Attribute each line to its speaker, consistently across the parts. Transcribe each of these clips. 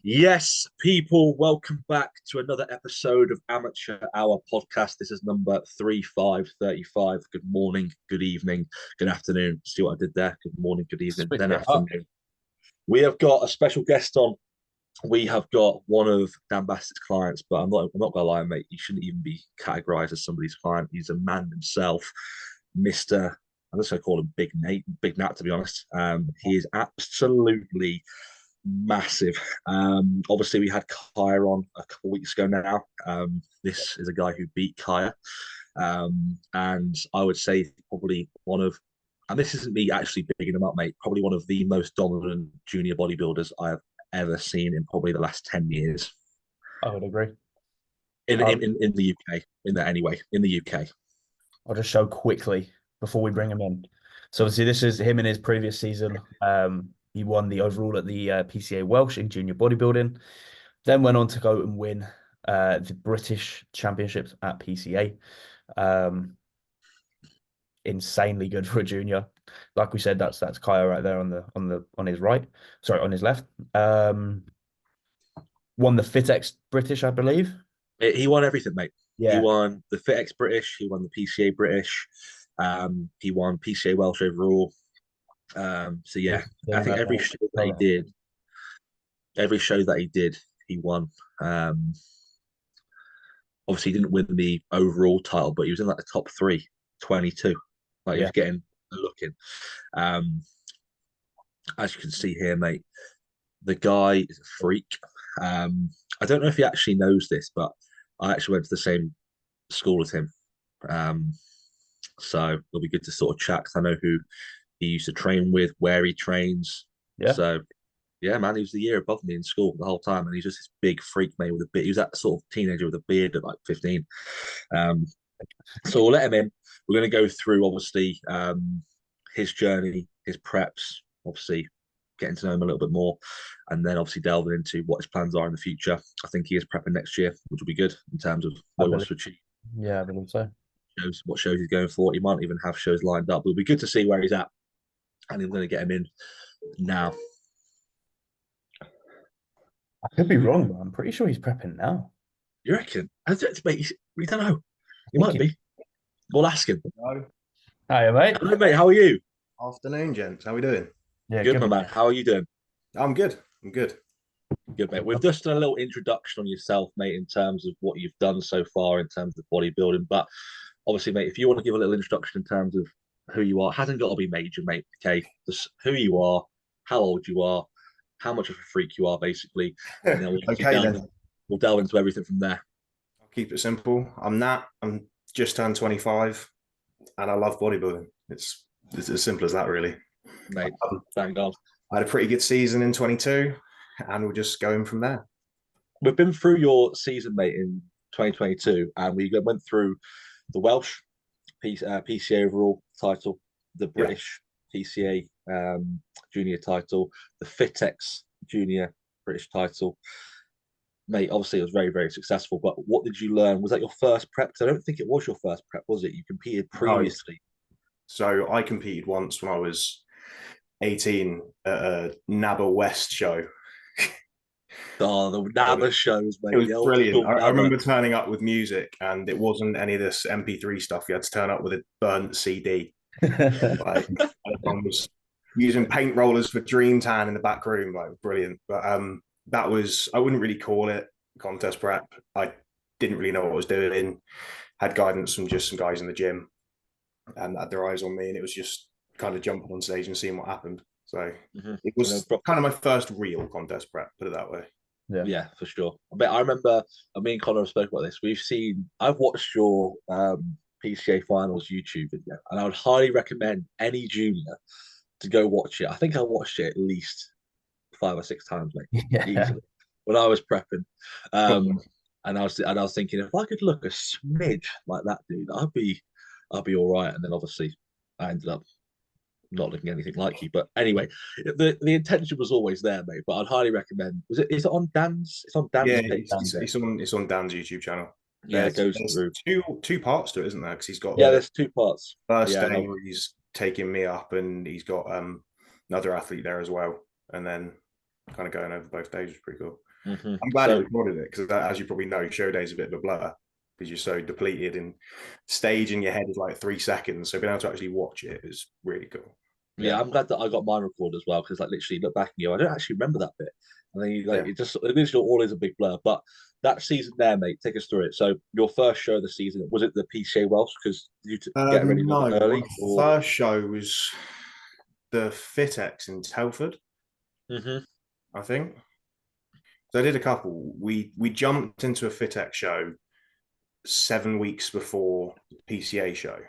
Speaker 1: Yes, people, welcome back to another episode of Amateur Hour Podcast. This is number 3535. Good morning, good evening, good afternoon. See what I did there? Good morning, good evening,
Speaker 2: Switch
Speaker 1: then
Speaker 2: it up.
Speaker 1: afternoon. We have got a special guest on. We have got one of Dan Bassett's clients, but I'm not gonna lie, mate. He shouldn't even be categorized as somebody's client. He's a man himself, Mister. I'm just gonna call him Big Nat. To be honest, he is absolutely massive. Obviously, we had Kaya on a couple of weeks ago now. This is a guy who beat Kaya, and I would say probably one of, and this isn't me actually bigging him up, mate. Probably one of the most dominant junior bodybuilders I have ever seen in probably the last 10 years
Speaker 2: I would agree.
Speaker 1: in
Speaker 2: I'll,
Speaker 1: in, in the UK. In the UK.
Speaker 2: I'll just show quickly before we bring him in. So obviously this is him in his previous season. He won the overall at the PCA Welsh in junior bodybuilding, then went on to go and win the British Championships at PCA. Um, Insanely good for a junior. Like we said, that's Kaya right there on his right. Sorry, on his left. Won the FitX British, I believe.
Speaker 1: He won everything, mate. He
Speaker 2: Yeah.
Speaker 1: won the FitX British. He won the PCA British. He won PCA Welsh overall. So yeah, I think every show that he did, he won. Obviously, he didn't win the overall title, but he was in like the top three, 22. Like he
Speaker 2: Yeah.
Speaker 1: was getting a look in. Um, as you can see here, mate, the guy is a freak. I don't know if he actually knows this, but I actually went to the same school as him. Um, so it'll be good to sort of chat because I know who he used to train with, where he trains.
Speaker 2: Yeah.
Speaker 1: So yeah, man, he was the year above me in school the whole time, and he's just this big freak, mate, with a beard. He was that sort of teenager with a beard at like 15. Um, so we'll let him in. We're going to go through obviously his journey, his preps, obviously getting to know him a little bit more, and then obviously delving into what his plans are in the future. I think he is prepping next year, which will be good in terms of
Speaker 2: I
Speaker 1: what he wants
Speaker 2: believe.
Speaker 1: to achieve.
Speaker 2: Yeah, I believe so.
Speaker 1: Shows, what shows he's going for. He might even have shows lined up. It'll be good to see where he's at, and I'm going to get him in now.
Speaker 2: I could be wrong, but I'm pretty sure he's prepping now.
Speaker 1: You reckon? Mate, we don't know.
Speaker 2: I
Speaker 1: He
Speaker 2: think
Speaker 1: might
Speaker 2: he.
Speaker 1: be. We'll ask him.
Speaker 3: Hello.
Speaker 2: Hiya, mate.
Speaker 1: Hello, mate. How are you?
Speaker 3: Afternoon, gents. How we doing?
Speaker 2: Yeah,
Speaker 1: Good,
Speaker 2: good
Speaker 1: my man.
Speaker 2: man.
Speaker 1: How are you doing?
Speaker 3: I'm good. I'm good.
Speaker 1: Good, mate. We've just done a little introduction on yourself, mate, in terms of what you've done so far in terms of bodybuilding. But obviously, mate, if you want to give a little introduction in terms of who you are, hasn't got to be major, mate. Okay, just who you are, how old you are, how much of a freak you are, basically, and then
Speaker 3: Okay then.
Speaker 1: we'll delve into everything from there.
Speaker 3: I'll keep it simple. I'm Nat. I'm just turned 25, and I love bodybuilding. It's as simple as that, really.
Speaker 1: Mate,
Speaker 3: Um,
Speaker 1: thank God.
Speaker 3: I had a pretty good season in 22, and we're just going from there.
Speaker 1: We've been through your season, mate, in 2022, and we went through the Welsh PCA overall title, the
Speaker 3: Yeah.
Speaker 1: British PCA junior title, the FitX junior British title. Mate, obviously it was very, very successful. But what did you learn? Was that your first prep? Because I don't think it was your first prep, was it? You competed
Speaker 3: No.
Speaker 1: previously.
Speaker 3: So I competed once when I was 18 at a NABA West show.
Speaker 1: Oh, the NABA shows,
Speaker 3: It
Speaker 1: mate.
Speaker 3: was
Speaker 1: The old
Speaker 3: brilliant.
Speaker 1: school
Speaker 3: I
Speaker 1: NABA.
Speaker 3: remember turning up with music, and it wasn't any of this MP3 stuff. You had to turn up with a burnt CD. Like everyone was using paint rollers for Dream Tan in the back room, like brilliant. But that was, I wouldn't really call it contest prep. I didn't really know what I was doing. Had guidance from just some guys in the gym, and had their eyes on me, and it was just kind of jumping on stage and seeing what happened. So it was kind of my first real contest prep, put it that way.
Speaker 2: Yeah.
Speaker 1: Yeah, for sure. But I remember, me and Connor have spoken about this. I've watched your PCA finals YouTube video, and I would highly recommend any junior to go watch it. I think I watched it at least 5 or 6 times, mate,
Speaker 2: Yeah.
Speaker 1: easily when I was prepping. And I was thinking, if I could look a smidge like that dude, I'd be all right. And then obviously I ended up not looking anything like you. But anyway, the intention was always there, mate. But I'd highly recommend. Is it on Dan's? It's on Dan's
Speaker 3: Yeah,
Speaker 1: page.
Speaker 3: it's on Dan's YouTube channel.
Speaker 1: Yeah, it goes
Speaker 3: There's
Speaker 1: through.
Speaker 3: two parts to it, isn't there? Because he's got
Speaker 1: Yeah,
Speaker 3: the
Speaker 1: there's two parts.
Speaker 3: first
Speaker 1: Yeah,
Speaker 3: day where he's taking me up, and he's got another athlete there as well. and then kind of going over both days was pretty cool.
Speaker 1: Mm-hmm.
Speaker 3: I'm glad he recorded it because, as you probably know, show day is a bit of a blur because you're so depleted, and stage in your head is like 3 seconds. So being able to actually watch it is really cool.
Speaker 1: Yeah, I'm glad that I got mine recorded as well, because like literally look back and go, I don't actually remember that bit. And then you like it just all is a big blur. But that season there, mate, take us through it. So your first show of the season, was it the PCA Welsh? Because you get ready
Speaker 3: No,
Speaker 1: early?
Speaker 3: my first show was the FitX in Telford, I think. So I did a couple. We jumped into a FitX show 7 weeks before the PCA show.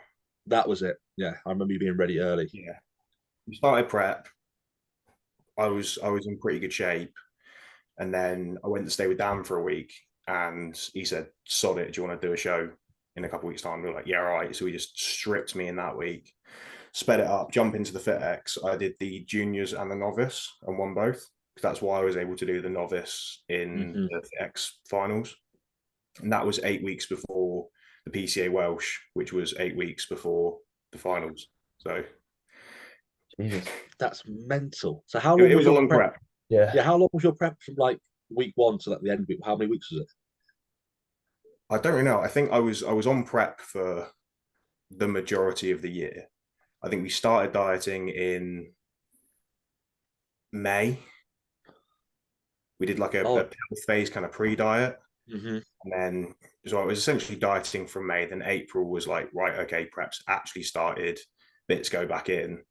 Speaker 1: That was it. Yeah, I remember you being ready early.
Speaker 3: Yeah, we started prep. I was in pretty good shape, and then I went to stay with Dan for a week, and he said, "Sod it, do you want to do a show in a couple of weeks' time?" We were like, "Yeah, all right." So we just stripped me in that week, sped it up, jump into the FitX. I did the juniors and the novice and won both. That's why I was able to do the novice in the FitX finals, and that was 8 weeks before the PCA Welsh, which was 8 weeks before the finals. So.
Speaker 2: Jesus.
Speaker 1: That's mental. So how long
Speaker 3: it was a long prep?
Speaker 2: Yeah.
Speaker 1: Yeah, how long was your prep from like week 1 to like the end of it? How many weeks was it?
Speaker 3: I don't really know. I think I was on prep for the majority of the year. I think we started dieting in May. We did like a health phase kind of pre-diet. And then so I was essentially dieting from May. Then April was like, right, okay, prep's actually started. Bits go back in.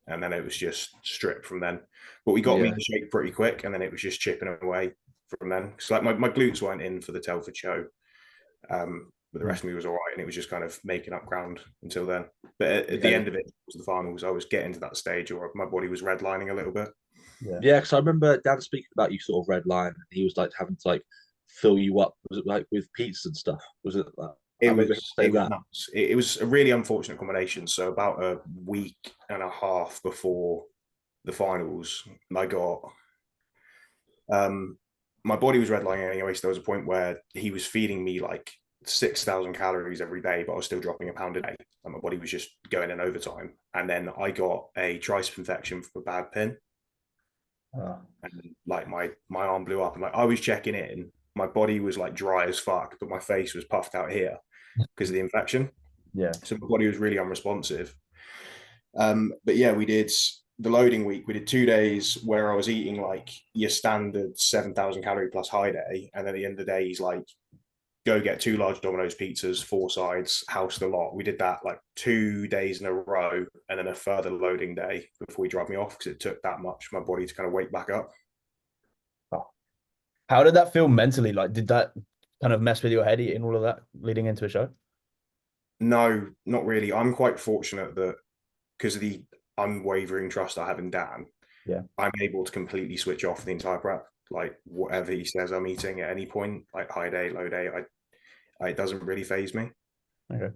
Speaker 3: And then it was just stripped from then. But we got me in shape pretty quick, and then it was just chipping away from then. Because like my glutes weren't in for the Telford show, but the rest of me was all right, and it was just kind of making up ground until then. But at the end of it, to the finals, I was getting to that stage where my body was redlining a little bit.
Speaker 1: Yeah, because I remember Dan speaking about you sort of redline. He was like having to like fill you up. Was it like with pizzas and stuff? Was it that?
Speaker 3: It was nuts. It was a really unfortunate combination. So about a week and a half before the finals, I got my body was redlining anyway. So there was a point where he was feeding me like 6,000 calories every day, but I was still dropping a pound a day, and my body was just going in overtime. And then I got a tricep infection from a bad pin, and like my arm blew up, and like I was checking in, my body was like dry as fuck, but my face was puffed out here because of the infection.
Speaker 2: Yeah.
Speaker 3: So my body was really unresponsive. But yeah, we did the loading week. We did 2 days where I was eating like your standard 7,000 calorie plus high day. And then at the end of the day, he's like, go get 2 large Domino's pizzas, 4 sides, house the lot. We did that like 2 days in a row, and then a further loading day before he dropped me off, because it took that much for my body to kind of wake back up.
Speaker 2: How did that feel mentally? Like, did that kind of mess with your head eating all of that leading into a show?
Speaker 3: No, not really. I'm quite fortunate that because of the unwavering trust I have in Dan, I'm able to completely switch off the entire prep. Like whatever he says I'm eating at any point, like high day, low day, it doesn't really phase me.
Speaker 2: Okay.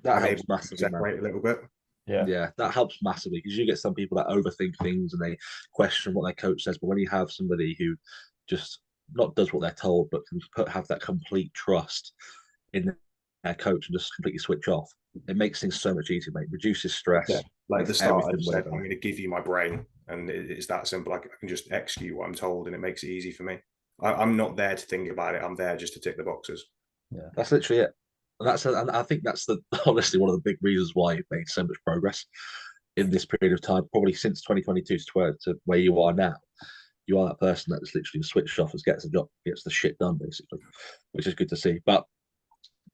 Speaker 1: That helps massively,
Speaker 3: separate a little bit.
Speaker 1: Yeah, that helps massively, because you get some people that overthink things and they question what their coach says. But when you have somebody who just not does what they're told, but can have that complete trust in their coach and just completely switch off, it makes things so much easier, mate. Reduces stress.
Speaker 3: Yeah. Like at the start, I just said, I'm going to give you my brain, and it's that simple. I can just execute what I'm told, and it makes it easy for me. I'm not there to think about it. I'm there just to tick the boxes.
Speaker 1: Yeah, that's literally it. And I think that's honestly one of the big reasons why you've made so much progress in this period of time, probably since 2022 to where you are now. You are that person that's literally switched off, gets the job, gets the shit done, basically, which is good to see. But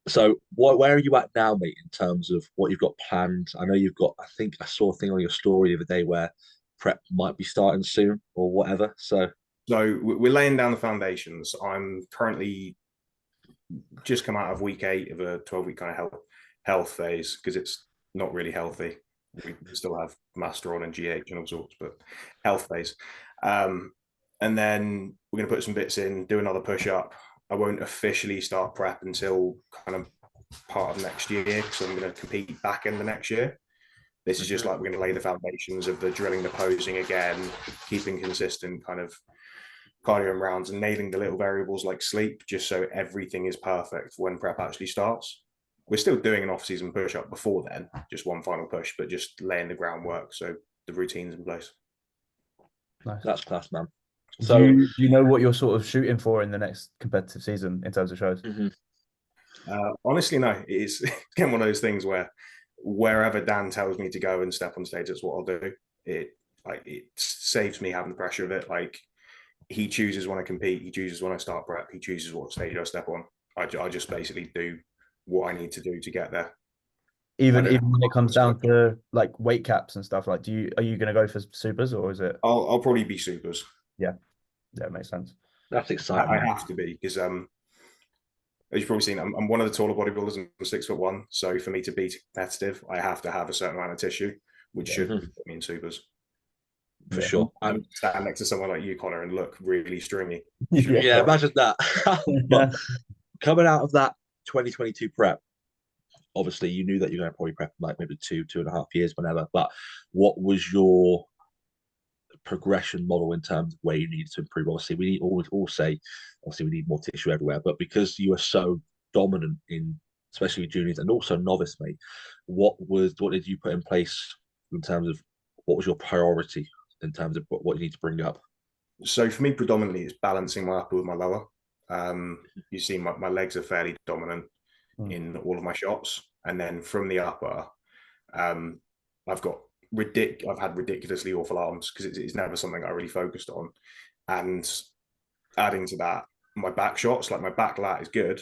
Speaker 1: so where are you at now, mate, in terms of what you've got planned? I know you've got, I think I saw a thing on your story the other day where prep might be starting soon or whatever. So
Speaker 3: we're laying down the foundations. I'm currently just come out of week 8 of a 12-week kind of health phase, because it's not really healthy. We still have masteron and GH and all sorts, but health phase. And then we're going to put some bits in, do another push-up. I won't officially start prep until kind of part of next year, because I'm going to compete back in the next year. This is just like we're going to lay the foundations of the drilling, the posing again, keeping consistent kind of cardio and rounds, and nailing the little variables like sleep, just so everything is perfect when prep actually starts. We're still doing an off-season push-up before then, just one final push, but just laying the groundwork so the routine's in place.
Speaker 2: Nice.
Speaker 1: That's class, man.
Speaker 2: Do
Speaker 1: So,
Speaker 2: you know what you're sort of shooting for in the next competitive season in terms of shows?
Speaker 3: Honestly, no. It's again one of those things where wherever Dan tells me to go and step on stage, that's what I'll do. It saves me having the pressure of it. Like he chooses when I compete, he chooses when I start prep, he chooses what stage I step on. I just basically do what I need to do to get there.
Speaker 2: Even when it comes down to like weight caps and stuff, like are you gonna go for supers or is it?
Speaker 3: I'll probably be supers.
Speaker 2: Yeah, it makes sense.
Speaker 1: that's exciting.
Speaker 3: I have to be because as you've probably seen, I'm one of the taller bodybuilders. I'm 6'1", so for me to be competitive, I have to have a certain amount of tissue, which should put me in supers.
Speaker 1: For sure.
Speaker 3: And stand next to someone like you, Connor, and look really stringy.
Speaker 1: Yeah, imagine that. But coming out of that 2022 prep, obviously you knew that you're going to probably prep like maybe 2.5 years, whenever. But what was your progression model in terms of where you needed to improve? Obviously, we need all say, obviously, we need more tissue everywhere. But because you were so dominant in, especially juniors and also novice, mate, what did you put in place in terms of what was your priority in terms of what you need to bring up?
Speaker 3: So for me, predominantly, it's balancing my upper with my lower. You see, my legs are fairly dominant in all of my shots, and then from the upper, I've had ridiculously awful arms because it's never something I really focused on. And adding to that, my back shots, like my back lat is good,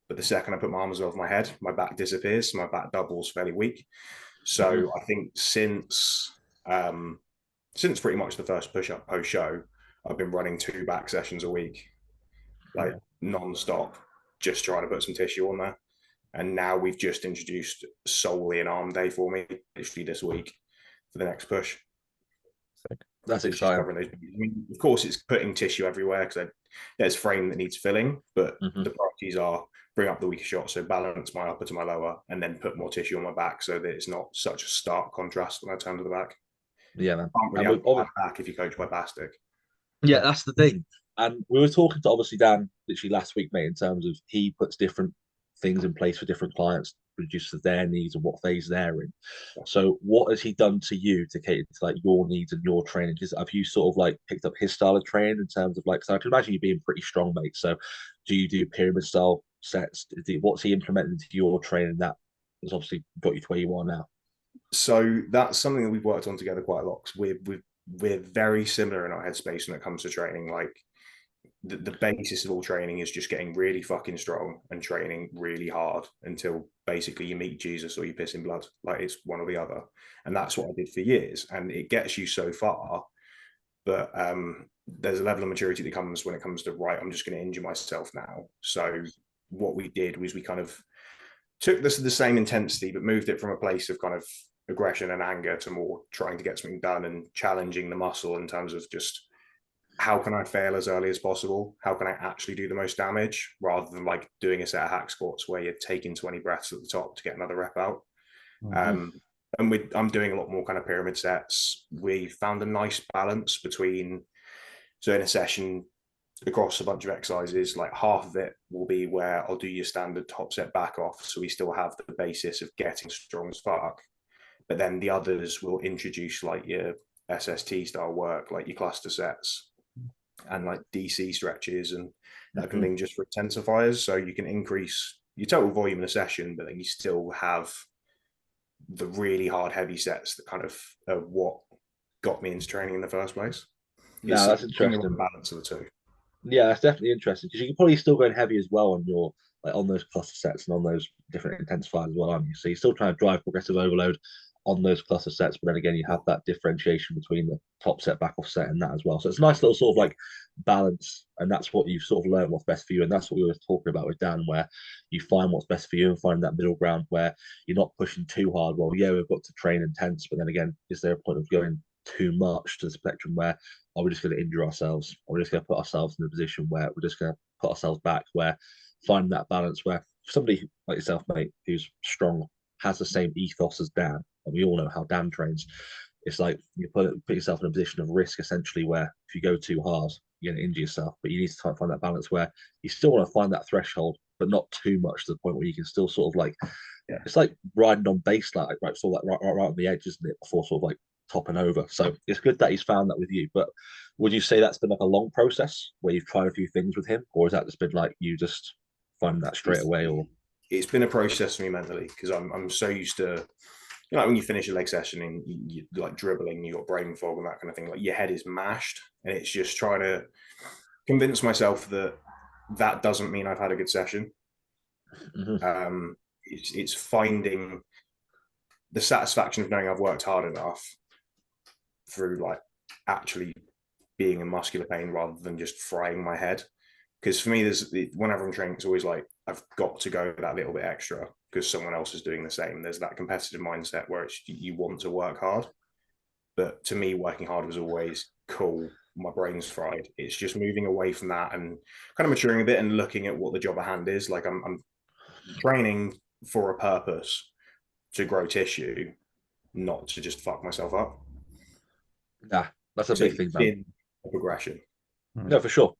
Speaker 3: but the second I put my arms over my head, my back disappears. So my back double's fairly weak. So I think since pretty much the first push-up post-show, I've been running 2 back sessions a week, like non-stop, just trying to put some tissue on there. And now we've just introduced solely an arm day for me, literally this week, for the next push.
Speaker 1: That's exciting.
Speaker 3: I mean, of course, it's putting tissue everywhere because there's frame that needs filling, but the priorities are bring up the weaker shot, so balance my upper to my lower, and then put more tissue on my back so that it's not such a stark contrast when I turn to the back.
Speaker 1: Yeah, man.
Speaker 3: Can't really back if you coach by Bastic.
Speaker 1: Yeah, that's the thing. And we were talking to obviously Dan literally last week, mate, in terms of he puts different things in place for different clients, reduces their needs and what phase they're in. So what has he done to you to cater to like your needs and your training? Have you sort of like picked up his style of training in terms of like, so I can imagine you being pretty strong, mate. So do you do pyramid style sets? What's he implemented into your training that has obviously got you to where you are now?
Speaker 3: So that's something that we've worked on together quite a lot. We're very similar in our headspace when it comes to training. Like the basis of all training is just getting really fucking strong and training really hard until basically you meet Jesus or you piss in blood. Like it's one or the other. And that's what I did for years. And it gets you so far. But there's a level of maturity that comes when it comes to, right, I'm just going to injure myself now. So what we did was we kind of took this the same intensity, but moved it from a place of kind of aggression and anger to more trying to get something done and challenging the muscle in terms of just how can I fail as early as possible? How can I actually do the most damage rather than like doing a set of hack squats where you're taking 20 breaths at the top to get another rep out. And I'm doing a lot more kind of pyramid sets. We found a nice balance between, so in a session across a bunch of exercises, like half of it will be where I'll do your standard top set back off. So we still have the basis of getting strong as fuck. But then the others will introduce like your SST style work, like your cluster sets and like DC stretches and that kind of thing just for intensifiers. So you can increase your total volume in a session, but then you still have the really hard heavy sets that kind of are what got me into training in the first place.
Speaker 1: Yeah, that's interesting.
Speaker 3: The balance of the two.
Speaker 1: Yeah, that's definitely interesting because you can probably still go in heavy as well on your like on those cluster sets and on those different intensifiers as well, aren't you? So you're still trying to drive progressive overload on those cluster sets, but then again, you have that differentiation between the top set, back off set, and that as well. So it's a nice little sort of like balance, and that's what you've sort of learned what's best for you, and that's what we were talking about with Dan, where you find what's best for you and find that middle ground where you're not pushing too hard. Well, yeah, we've got to train intense, but then again, is there a point of going too much to the spectrum where are we just going to injure ourselves? Are we just going to put ourselves in a position where we're just going to put ourselves back? Where finding that balance where somebody like yourself, mate, who's strong, has the same ethos as Dan, and we all know how Dan trains. It's like you put yourself in a position of risk essentially, where if you go too hard, you're going to injure yourself. But you need to try and find that balance where you still want to find that threshold, but not too much to the point where you can still sort of like, it's like riding on baseline, right? So like right on the edge, isn't it? Before sort of like topping over. So it's good that he's found that with you. But would you say that's been like a long process where you've tried a few things with him, or has that just been like you just finding that straight away? Or
Speaker 3: it's been a process for me mentally, because I'm so used to, you know, when you finish a leg session and you like dribbling, you got brain fog and that kind of thing. Like your head is mashed, and it's just trying to convince myself that that doesn't mean I've had a good session. It's finding the satisfaction of knowing I've worked hard enough through like actually being in muscular pain rather than just frying my head. Because for me, whenever I'm training, it's always like I've got to go that little bit extra because someone else is doing the same. There's that competitive mindset where it's you want to work hard. But to me, working hard was always cool. My brain's fried. It's just moving away from that and kind of maturing a bit and looking at what the job at hand is. Like I'm training for a purpose to grow tissue, not to just fuck myself up.
Speaker 1: Nah, that's a big thing, man.
Speaker 3: A progression.
Speaker 1: No, for sure,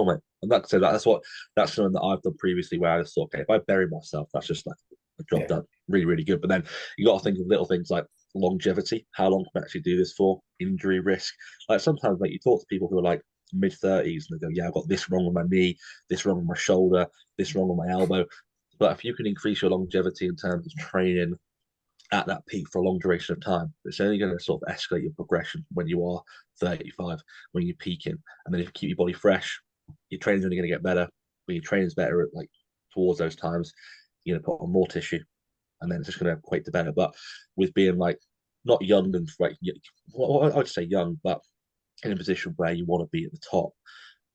Speaker 1: mate. And that's something that I've done previously where I just thought, okay, if I bury myself, that's just like a job done, really, really good. But then you got to think of little things like longevity. How long can I actually do this for? Injury risk. Like sometimes, like you talk to people who are like mid-30s and they go, yeah, I've got this wrong with my knee, this wrong with my shoulder, this wrong with my elbow. But if you can increase your longevity in terms of training at that peak for a long duration of time, it's only going to sort of escalate your progression when you are 35, when you're peaking. And then if you keep your body fresh, your training's only going to get better. When your training's better at like towards those times, you're going to put on more tissue, and then it's just going to equate to better. But with being like not young and like, well, I'd say young, but in a position where you want to be at the top,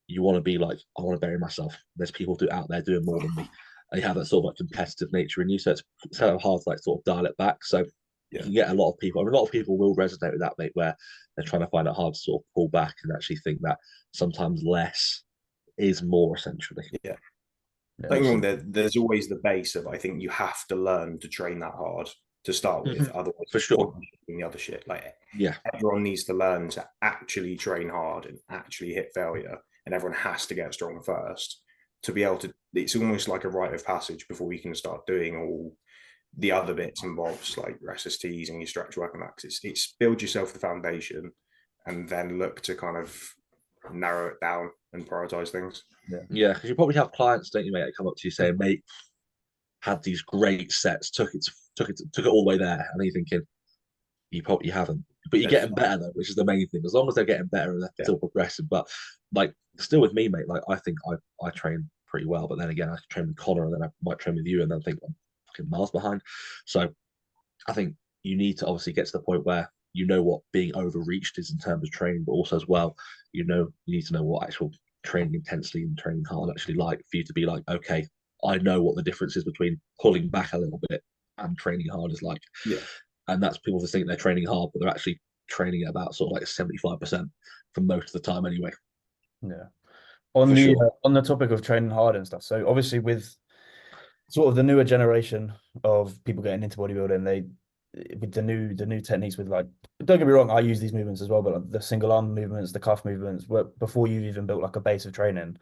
Speaker 1: you want to be like, I want to bury myself. There's people out there doing more than me. And you have that sort of like competitive nature in you, so it's kind of hard to like sort of dial it back. So you can get a lot of people. I mean, a lot of people will resonate with that, mate, where they're trying to find it hard to sort of pull back and actually think that sometimes less is more, essentially.
Speaker 3: Yeah. Don't get me wrong, there's always the base of, I think you have to learn to train that hard to start with. Otherwise,
Speaker 1: for sure,
Speaker 3: the other shit. Like,
Speaker 1: yeah,
Speaker 3: everyone needs to learn to actually train hard and actually hit failure, and everyone has to get strong first to be able to. It's almost like a rite of passage before we can start doing all the other bits and bobs like your SSTs and your stretch work and that. Because it's build yourself the foundation, and then look to kind of narrow it down and prioritize things.
Speaker 1: Yeah, because you probably have clients, don't you, mate, that come up to you saying, mate, had these great sets, took it all the way there, and you're thinking, you probably haven't, but you're getting better though, which is the main thing. As long as they're getting better and they're still progressing. But like, still with me, mate, like I think I train pretty well, but then again, I train with Connor, and then I might train with you, and then think I'm fucking miles behind. So I think you need to obviously get to the point where you know what being overreached is in terms of training, but also as well, you need to know what actual training intensely and training hard actually like for you to be like, okay, I know what the difference is between pulling back a little bit and training hard is like.
Speaker 3: Yeah.
Speaker 1: And that's people just think they're training hard, but they're actually training at about sort of like 75% for most of the time anyway.
Speaker 2: Yeah. On the topic of training hard and stuff. So obviously with sort of the newer generation of people getting into bodybuilding, with the new techniques with like, don't get me wrong, I use these movements as well, but like the single arm movements, the cuff movements, before you've even built like a base of training,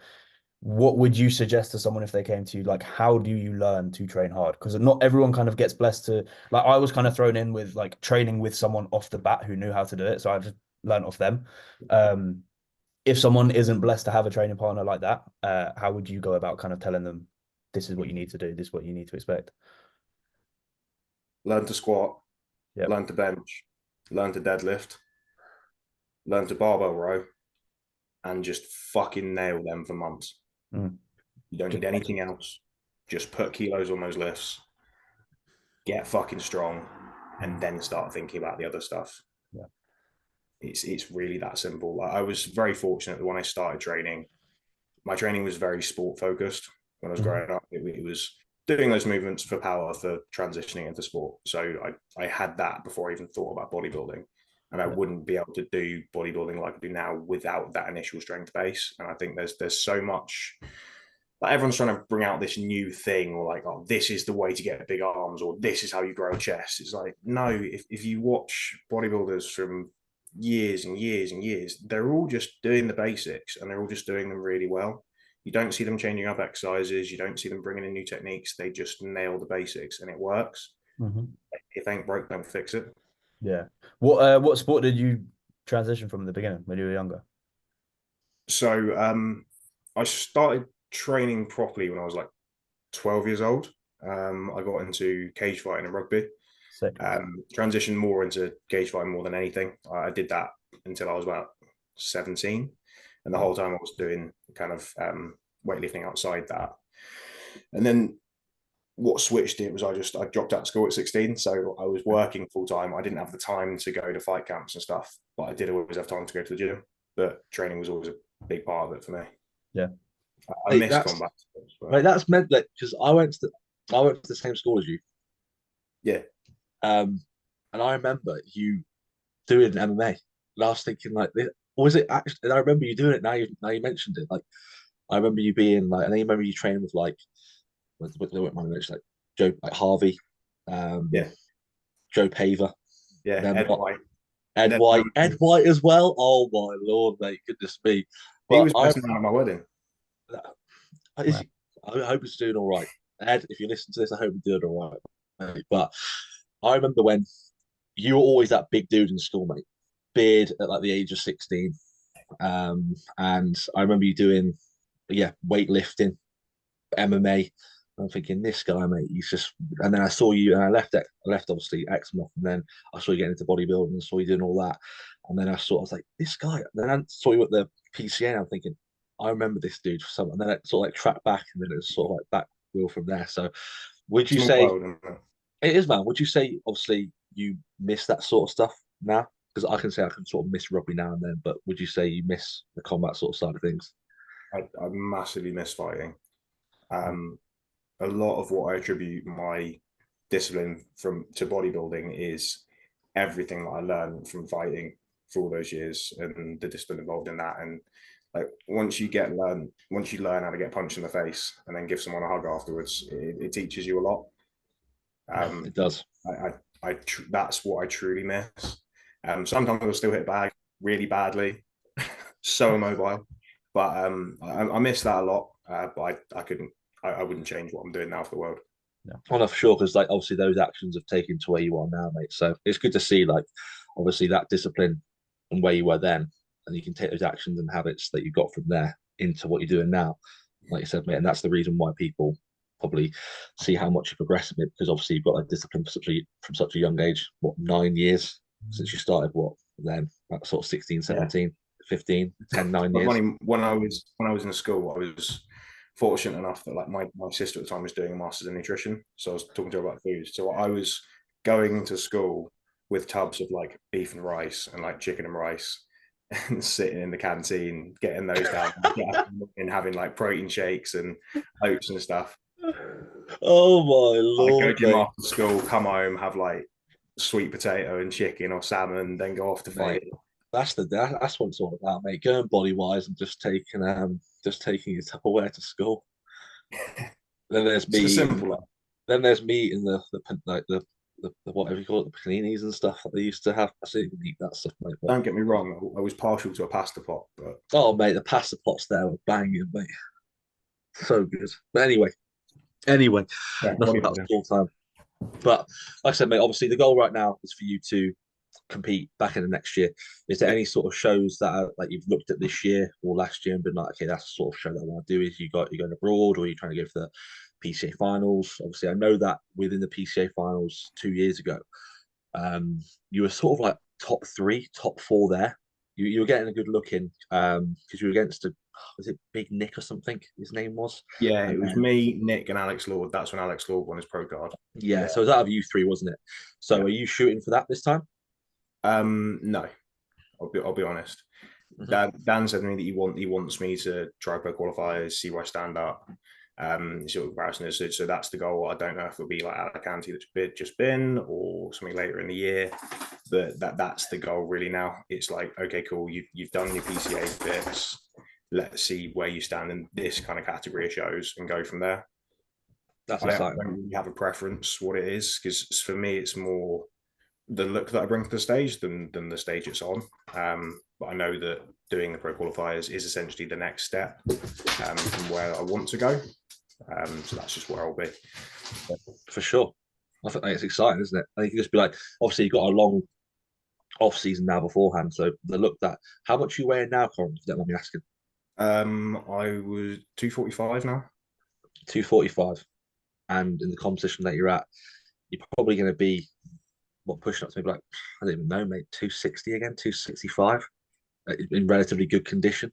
Speaker 2: what would you suggest to someone if they came to you? Like, how do you learn to train hard? Because not everyone kind of gets blessed to, like, I was kind of thrown in with like training with someone off the bat who knew how to do it. So I just learned off them. If someone isn't blessed to have a training partner like that, how would you go about kind of telling them, this is what you need to do, this is what you need to expect?
Speaker 3: Learn to squat, learn to bench, learn to deadlift, learn to barbell row, and just fucking nail them for months. You don't need anything else. Just put kilos on those lifts, get fucking strong, and then start thinking about the other stuff.
Speaker 2: Yeah.
Speaker 3: It's really that simple. I was very fortunate that when I started training, my training was very sport focused. When I was growing up, it was doing those movements for power, for transitioning into sport. So I had that before I even thought about bodybuilding. And I wouldn't be able to do bodybuilding like I do now without that initial strength base. And I think there's so much, like, everyone's trying to bring out this new thing, or like, oh, this is the way to get big arms, or this is how you grow a chest. It's like, no, if you watch bodybuilders from years and years and years, they're all just doing the basics, and they're all just doing them really well. You don't see them changing up exercises. You don't see them bringing in new techniques. They just nail the basics and it works. If it ain't broke, don't fix it.
Speaker 2: Yeah. What sport did you transition from in the beginning when you were younger?
Speaker 3: So I started training properly when I was like 12 years old. I got into cage fighting and rugby.
Speaker 2: Sick.
Speaker 3: Transitioned more into cage fighting more than anything. I did that until I was about 17. And the whole time I was doing kind of weightlifting outside that. And then what switched it was I dropped out of school at 16. So I was working full time. I didn't have the time to go to fight camps and stuff, but I did always have time to go to the gym. But training was always a big part of it for me.
Speaker 2: Yeah.
Speaker 3: I miss combat sports,
Speaker 1: Right, that's meant that because I went to the same school as you.
Speaker 3: Yeah.
Speaker 1: And I remember you doing MMA. And I was thinking like, was it actually? And I remember you doing it. Now you mentioned it. Like, I remember you being like, and I remember you training with like, like Joe, like Harvey,
Speaker 3: Yeah.
Speaker 1: Joe Paver,
Speaker 3: Yeah.
Speaker 1: then
Speaker 3: Ed White.
Speaker 1: Ed White as well. Oh my lord, mate, goodness me!
Speaker 3: He
Speaker 1: But
Speaker 3: was best man at my wedding.
Speaker 1: is he, I hope he's doing all right. Ed, if you listen to this, I hope you're doing all right. Mate. But I remember when you were always that big dude in school, mate. Beard at like the age of 16. And I remember you doing, yeah, weightlifting, MMA. I'm thinking, this guy, mate, he's just. And then I saw you, and I left obviously Aasmaa, and then I saw you getting into bodybuilding, and saw you doing all that. And then I was like, this guy. And then I saw you at the PCA, and I'm thinking, I remember this dude for some. And then it sort of like tracked back, and then it was sort of like back wheel from there. So, would you
Speaker 3: Small
Speaker 1: say
Speaker 3: world, isn't it?
Speaker 1: it is, man? Would you say obviously you miss that sort of stuff now? Because I can say I can sort of miss rugby now and then, but would you say you miss the combat sort of side of things?
Speaker 3: I massively miss fighting. A lot of what I attribute my discipline from to bodybuilding is everything that I learned from fighting for all those years and the discipline involved in that. And like once you learn how to get punched in the face and then give someone a hug afterwards, it teaches you a lot.
Speaker 1: It does.
Speaker 3: That's what I truly miss. Sometimes I'll still hit bag really badly, so immobile, but I miss that a lot. But I wouldn't change what I'm doing now for the world.
Speaker 1: Yeah. Well, no, for sure, because like obviously those actions have taken to where you are now, mate. So it's good to see like obviously that discipline and where you were then, and you can take those actions and habits that you got from there into what you're doing now, like you said, mate. And that's the reason why people probably see how much you progress in it, because obviously you've got that discipline from such a young age. What, 9 years since you started? What then? That sort of 16, 17, 15, 10, 9 years.
Speaker 3: Funny, when I was in school, I was fortunate enough that like my sister at the time was doing a master's in nutrition, so I was talking to her about food. So I was going to school with tubs of like beef and rice and like chicken and rice, and sitting in the canteen getting those down and having like protein shakes and oats and stuff.
Speaker 1: Oh my lord!
Speaker 3: I go gym after school, come home, have like sweet potato and chicken or salmon, then go off to fight.
Speaker 1: That's what it's all about, mate. Going body wise and just taking your Tupperware to school. Then there's me.
Speaker 3: Simple.
Speaker 1: Then there's me in the whatever you call it, the paninis and stuff that they used to have. I didn't eat that stuff, mate.
Speaker 3: Don't get me wrong, I was partial to a pasta pot, but
Speaker 1: oh, mate, the pasta pots there were banging, mate. So good. But anyway,
Speaker 3: yeah,
Speaker 1: enough about school time. But like I said, mate, obviously the goal right now is for you to compete back in the next year. Is there any sort of shows that are, like you've looked at this year or last year and been like, okay, that's the sort of show that I want to do? Is you're going abroad, or are you trying to go for the PCA finals? Obviously, I know that within the PCA finals 2 years ago, you were sort of like top 3, top 4 there. You were getting a good look in because you were against was it Big Nick or something? His name was.
Speaker 3: Yeah, it was me, Nick, and Alex Lord. That's when Alex Lord won his pro card.
Speaker 1: Yeah, so it was out of you 3, wasn't it? So are you shooting for that this time?
Speaker 3: No, I'll be honest. Dan said to me that he wants me to try pro qualifiers, see where I stand up, see what comparison is. So that's the goal. I don't know if it'll be like Alicante that's just been or something later in the year, but that's the goal really now. It's like, okay, cool, you've done your PCA bits. Let's see where you stand in this kind of category of shows and go from there.
Speaker 1: That's
Speaker 3: I
Speaker 1: exciting.
Speaker 3: don't really have a preference what it is, because for me it's more the look that I bring to the stage than the stage it's on. But I know that doing the pro qualifiers is essentially the next step from where I want to go. So that's just where I'll be.
Speaker 1: For sure. I think it's exciting, isn't it? I think you just be like, obviously you've got a long off season now beforehand. So they looked at how much you weigh now, Corin, if you don't mind me asking.
Speaker 3: I was 245 now.
Speaker 1: 245. And in the competition that you're at, you're probably going to be pushing up to maybe like, I don't even know, mate, 260 again, 265 in relatively good condition.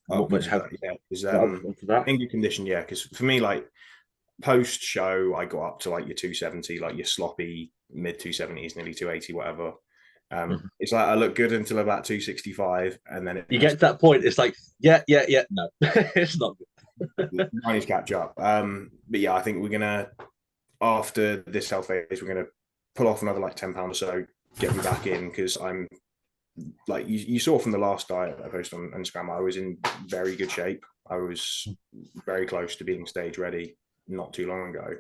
Speaker 3: Not much have in good condition, yeah. Because for me, like post show, I got up to like your 270, like your sloppy mid 270s, nearly 280, whatever. It's like I look good until about 265, and then
Speaker 1: you get to that point. It's like, yeah, no, it's not good.
Speaker 3: I need to catch up. But yeah, I think we're gonna, after this health phase, we're gonna pull off another like 10 pounds or so, get me back in, because I'm like you saw from the last diet I posted on Instagram, I was in very good shape. I was very close to being stage ready not too long ago.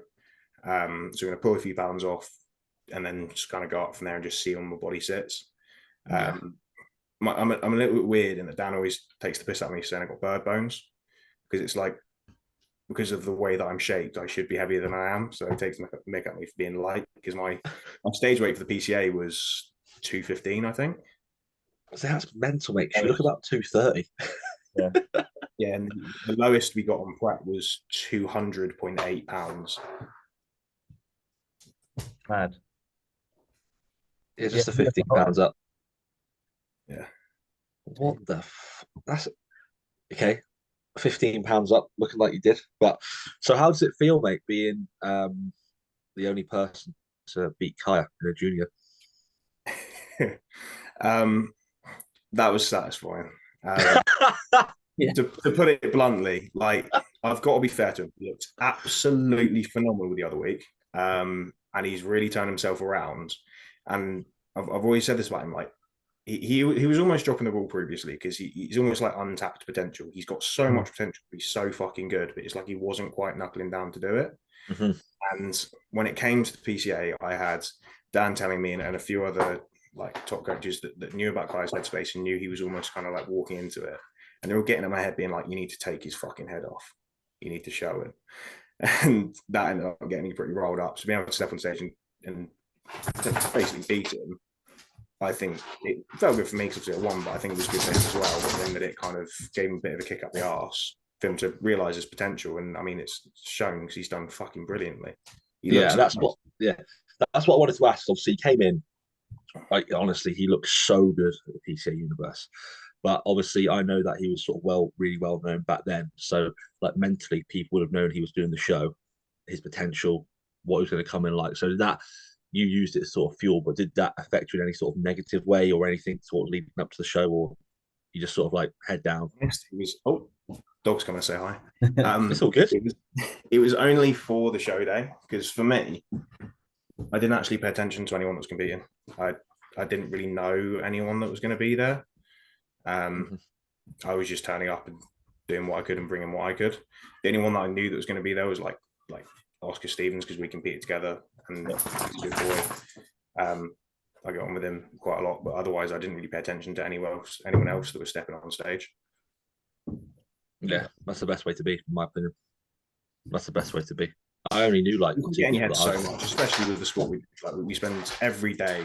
Speaker 3: So we're gonna pull a few pounds off, and then just kind of go up from there and just see how my body sits. I'm a little bit weird in that Dan always takes the piss out of me saying I got bird bones, because it's like, because of the way that I'm shaped, I should be heavier than I am. So it takes make up me for being light, because my stage weight for the PCA was 215, I think.
Speaker 1: So that's mental, mate. You look about 230.
Speaker 3: Yeah. Yeah, and the lowest we got on prep was 200.8 pounds.
Speaker 2: Mad.
Speaker 1: It's just a 15 pounds up.
Speaker 3: Yeah.
Speaker 1: What the? That's okay. 15 pounds up, looking like you did. But so, how does it feel, mate, being the only person to beat Kaya in a junior?
Speaker 3: That was satisfying. Yeah. To put it bluntly, like, I've got to be fair to him. He looked absolutely phenomenal the other week, and he's really turned himself around. And I've always said this about him, like he was almost dropping the ball previously, because he's almost like untapped potential. He's got so much potential. He's so fucking good, but it's like he wasn't quite knuckling down to do it. And when it came to the PCA, I had Dan telling me and a few other like top coaches that knew about Kai's headspace and knew he was almost kind of like walking into it. And they were getting in my head being like, you need to take his fucking head off. You need to show it. And that ended up getting me pretty rolled up. So being able to step on stage and basically beat him, I think it felt good for me because it won, but I think it was good for him as well. But then that it kind of gave him a bit of a kick up the arse for him to realise his potential. And I mean, it's shown because he's done fucking brilliantly.
Speaker 1: That's what I wanted to ask. Obviously, he came in, like, honestly, he looked so good at the PCA universe. But obviously, I know that he was sort of really well known back then. So, like, mentally, people would have known he was doing the show, his potential, what he was going to come in like. So that you used it as sort of fuel, but did that affect you in any sort of negative way or anything sort of leading up to the show, or you just sort of like head down?
Speaker 3: Dog's coming to say hi.
Speaker 1: It's all good.
Speaker 3: It was only for the show day, because for me, I didn't actually pay attention to anyone that was competing. I didn't really know anyone that was going to be there. I was just turning up and doing what I could and bringing what I could. The only one that I knew that was going to be there was like Oscar Stevens, because we competed together and he's a good boy. I got on with him quite a lot, but otherwise I didn't really pay attention to anyone else that was stepping on stage.
Speaker 1: Yeah, that's the best way to be, in my opinion. That's the best way to be. I only knew like
Speaker 3: getting your head so much, especially with the sport we spend every day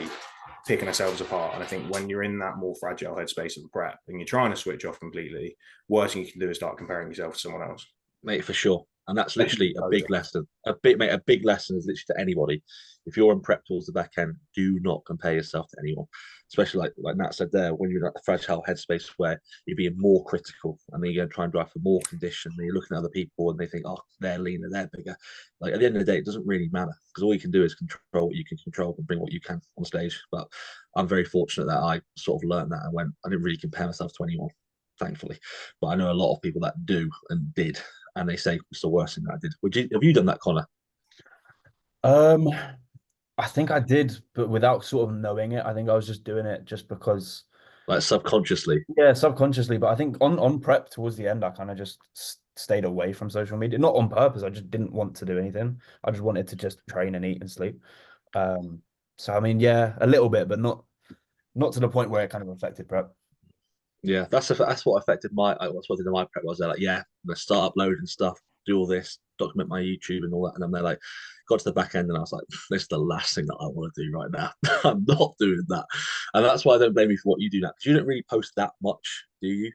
Speaker 3: picking ourselves apart. And I think when you're in that more fragile headspace of the prep and you're trying to switch off completely, worst thing you can do is start comparing yourself to someone else.
Speaker 1: Mate, for sure. And that's literally a big lesson. A big lesson is literally to anybody. If you're in prep towards the back end, do not compare yourself to anyone. Especially like Nat said there, when you're in that fragile headspace where you're being more critical and then you're going to try and drive for more condition, and you're looking at other people and they think, oh, they're leaner, they're bigger. Like, at the end of the day, it doesn't really matter, because all you can do is control what you can control and bring what you can on stage. But I'm very fortunate that I sort of learned that and I didn't really compare myself to anyone, thankfully. But I know a lot of people that do and did, and they say it's the worst thing that I did. Have you done that, Connor?
Speaker 2: I think I did, but without sort of knowing it. I think I was just doing it just because,
Speaker 1: like, subconsciously.
Speaker 2: Yeah, subconsciously. But I think on prep towards the end, I kind of just stayed away from social media, not on purpose. I just didn't want to do anything. I just wanted to just train and eat and sleep. So I mean, yeah, a little bit, but not to the point where it kind of affected prep.
Speaker 1: Yeah, that's what affected my. That's what did my prep was. Like, yeah, I'm gonna start uploading stuff, do all this, document my YouTube and all that. And then they like got to the back end and I was like, this is the last thing that I want to do right now. I'm not doing that. And that's why I don't blame you for what you do now, because you don't really post that much, do you?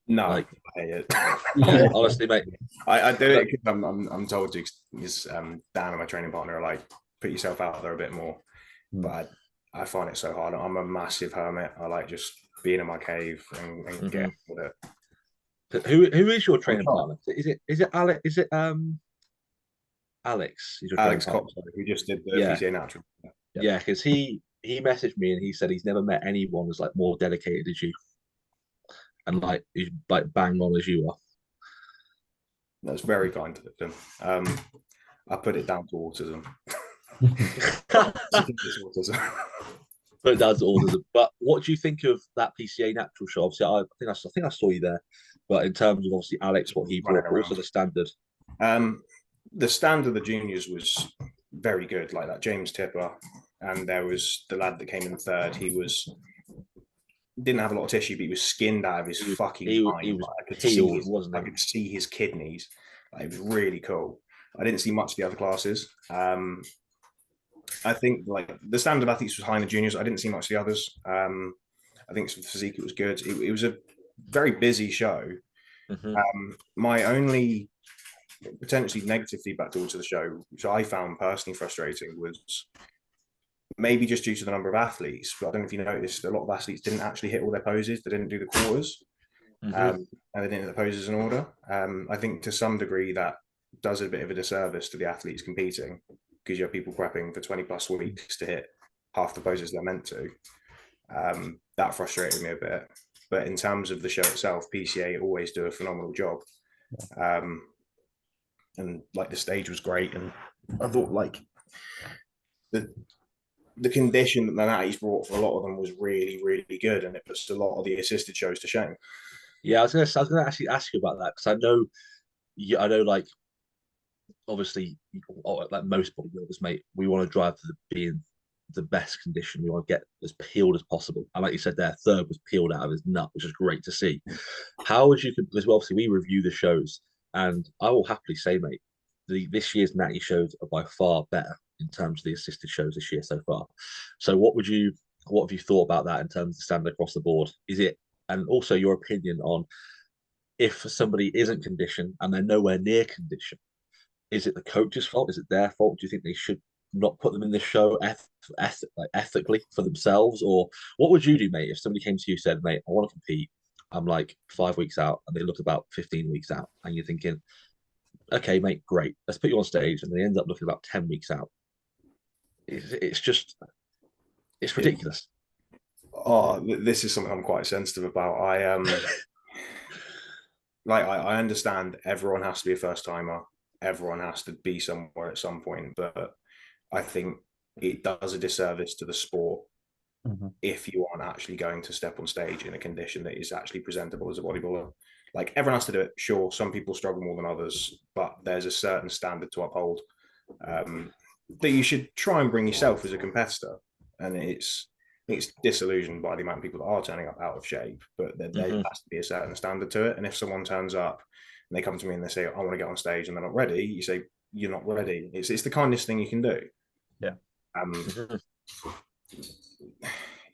Speaker 3: No,
Speaker 1: Like,
Speaker 3: I hate it.
Speaker 1: yeah, honestly, mate.
Speaker 3: I do it because I'm told to. Because Dan and my training partner are like, put yourself out there a bit more. But I find it so hard. I'm a massive hermit. I like just being in my cave and getting with it.
Speaker 1: Who is your training partner? Is it Alex? Is it Alex? Is your
Speaker 3: Alex
Speaker 1: partner?
Speaker 3: Cox, who just did the PCA Natural.
Speaker 1: Yeah, because he messaged me and he said he's never met anyone that's like more dedicated as you, and like he's like bang on as you are.
Speaker 3: That's very kind of him. I put it down to autism.
Speaker 1: Put it down to autism. But what do you think of that PCA Natural show? Obviously, I think I saw you there. But in terms of obviously Alex, what he brought, but also the standard.
Speaker 3: The standard of the juniors was very good, like that James Tipper, and there was the lad that came in third. He didn't have a lot of tissue, but he was skinned out of his fucking mind.
Speaker 1: He was
Speaker 3: I could
Speaker 1: peeled,
Speaker 3: I could see his kidneys. Like, it was really cool. I didn't see much of the other classes. I think like the standard athletes was high in the juniors. I didn't see much of the others. I think for the physique it was good. It was a very busy show. My only potentially negative feedback towards the show, which I found personally frustrating, was maybe just due to the number of athletes. But I don't know if you noticed, a lot of athletes didn't actually hit all their poses. They didn't do the quarters, and they didn't hit the poses in order. I think to some degree that does a bit of a disservice to the athletes competing, because you have people prepping for 20 plus weeks to hit half the poses they're meant to. That frustrated me a bit. But in terms of the show itself, PCA always do a phenomenal job. And like the stage was great. And I thought like the condition that the Natties brought for a lot of them was really, really good. And it puts a lot of the assisted shows to shame.
Speaker 1: Yeah, I was gonna actually ask you about that, because I know like obviously like most bodybuilders, mate, we want to drive to being the best condition. We want to get as peeled as possible. And like you said there, third was peeled out of his nut, which is great to see. How would you, because obviously we review the shows, and I will happily say, mate, this year's Natty shows are by far better in terms of the assisted shows this year so far. So what have you thought about that in terms of standard across the board? Is it, and also your opinion on, if somebody isn't conditioned and they're nowhere near condition, is it the coach's fault? Is it their fault? Do you think they should not put them in this show ethically for themselves? Or what would you do, mate, if somebody came to you and said, mate, I want to compete, I'm like 5 weeks out, and they look about 15 weeks out, and you're thinking, okay, mate, great, let's put you on stage, and they end up looking about 10 weeks out. It's ridiculous.
Speaker 3: Oh, this is something I'm quite sensitive about. I understand everyone has to be a first timer. Everyone has to be somewhere at some point, but I think it does a disservice to the sport if you aren't actually going to step on stage in a condition that is actually presentable as a bodybuilder. Like, everyone has to do it. Sure, some people struggle more than others, but there's a certain standard to uphold that you should try and bring yourself as a competitor. And it's disillusioned by the amount of people that are turning up out of shape, but there has to be a certain standard to it. And if someone turns up and they come to me and they say, I want to get on stage, and they're not ready, you say, you're not ready. It's the kindest thing you can do.
Speaker 2: Yeah.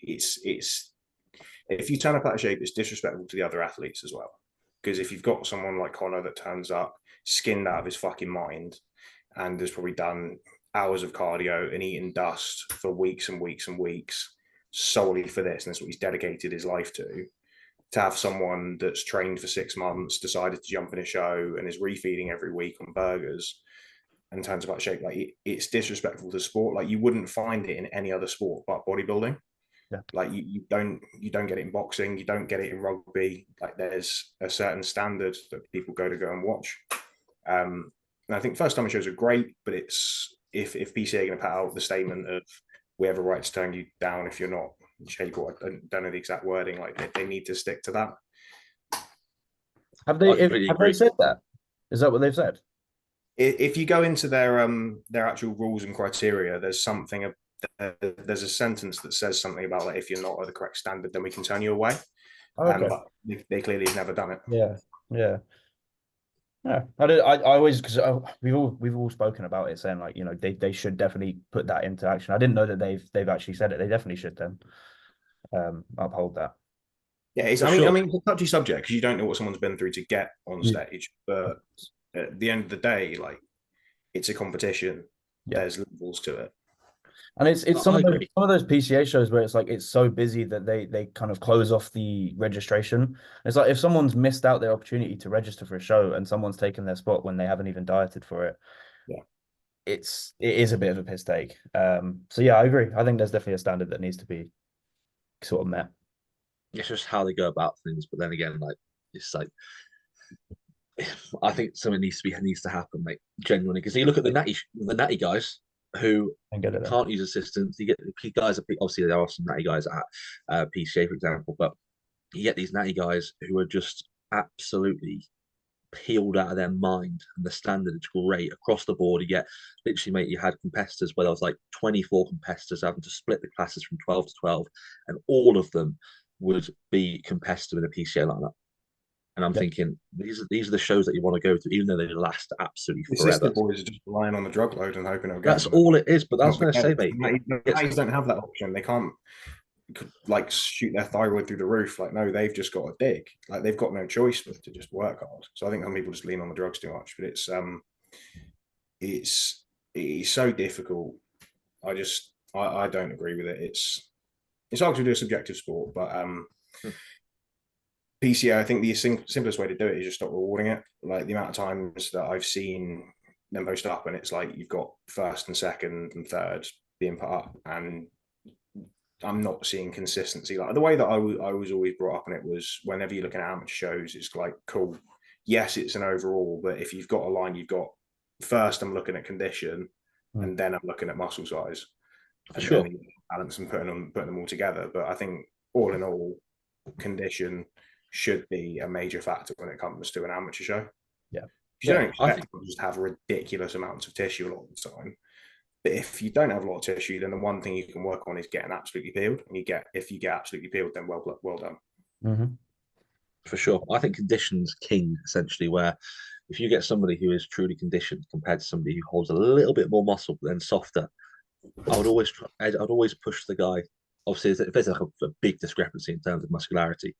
Speaker 3: It's if you turn up out of shape, it's disrespectful to the other athletes as well. Because if you've got someone like Connor that turns up skinned out of his fucking mind and has probably done hours of cardio and eaten dust for weeks and weeks and weeks solely for this, and that's what he's dedicated his life to have someone that's trained for 6 months, decided to jump in a show and is refeeding every week on burgers and turns about shape, like, it's disrespectful to sport. Like, you wouldn't find it in any other sport but bodybuilding. Yeah. Like, you don't get it in boxing, you don't get it in rugby. Like, there's a certain standard that people go and watch. And I think first time shows are great, but it's if PCA are going to put out the statement of, we have a right to turn you down if you're not in shape, or I don't know the exact wording, like, they need to stick to that.
Speaker 2: Have they said that? Is that what they've said?
Speaker 3: If you go into their actual rules and criteria, there's a sentence that says something about, like, if you're not at the correct standard, then we can turn you away. Okay. But they clearly have never done it.
Speaker 2: Yeah. Yeah, I always, because we've all spoken about it, saying like, they should definitely put that into action. I didn't know that they've actually said it. They definitely should then uphold that.
Speaker 3: Yeah,
Speaker 1: For
Speaker 3: I
Speaker 1: sure.
Speaker 3: mean, it's a touchy subject because you don't know what someone's been through to get on
Speaker 2: Yeah.
Speaker 3: stage. But at the end of the day, like it's a competition.
Speaker 2: Yeah.
Speaker 3: There's levels to it.
Speaker 2: And it's
Speaker 1: I agree.
Speaker 2: some of those PCA shows where it's like it's so busy that they kind of close off the registration. It's like if someone's missed out their opportunity to register for a show and someone's taken their spot when they haven't even dieted for it,
Speaker 3: Yeah.
Speaker 2: it is a bit of a piss take. So yeah, I agree. I think there's definitely a standard that needs to be sort of met.
Speaker 1: It's just how they go about things. But then again, like it's like I think something needs to happen, mate. Genuinely, because you look at the natty guys who
Speaker 2: And get it there.
Speaker 1: can't use assistants. You get the guys. Obviously, there are some natty guys at PCA, for example, but you get these natty guys who are just absolutely peeled out of their mind, and the standard is great across the board. You get literally, mate, you had competitors where there was like 24 competitors having to split the classes from 12 to 12, and all of them would be competitive in a PCA like that. And I'm
Speaker 2: Yeah.
Speaker 1: thinking these are the shows that you want to go to, even though they last absolutely
Speaker 3: The
Speaker 1: forever.
Speaker 3: sister boys are just relying on the drug load and hoping it'll get
Speaker 1: That's
Speaker 3: them.
Speaker 1: all it is. But that's
Speaker 3: Not
Speaker 1: what I say,
Speaker 3: the
Speaker 1: mate.
Speaker 3: guys don't have that option. They can't like shoot their thyroid through the roof. Like, no, they've just got to dig. Like, they've got no choice but to just work hard. So I think some people just lean on the drugs too much. But it's so difficult. I don't agree with it. It's arguably a subjective sport, but PCA, I think the simplest way to do it is just stop rewarding it. Like the amount of times that I've seen them post up and it's like you've got first and second and third being put up, and I'm not seeing consistency. Like the way that I was always brought up, and it was whenever you're looking at amateur shows, it's like, cool, yes, it's an overall, but if you've got a line, you've got first, I'm looking at condition, and then I'm looking at muscle size,
Speaker 1: For
Speaker 3: and
Speaker 1: sure.
Speaker 3: then balance and putting them all together. But I think all in all, condition should be a major factor when it comes to an amateur show.
Speaker 2: Yeah.
Speaker 3: You don't
Speaker 1: I
Speaker 3: expect
Speaker 1: think
Speaker 3: to just have ridiculous amounts of tissue a lot of the time. But if you don't have a lot of tissue, then the one thing you can work on is getting absolutely peeled. And if you get absolutely peeled, then well done.
Speaker 2: Mm-hmm.
Speaker 1: for sure. I think condition's king, essentially, where if you get somebody who is truly conditioned compared to somebody who holds a little bit more muscle but then softer, I'd always push the guy. Obviously, if there's like a big discrepancy in terms of muscularity,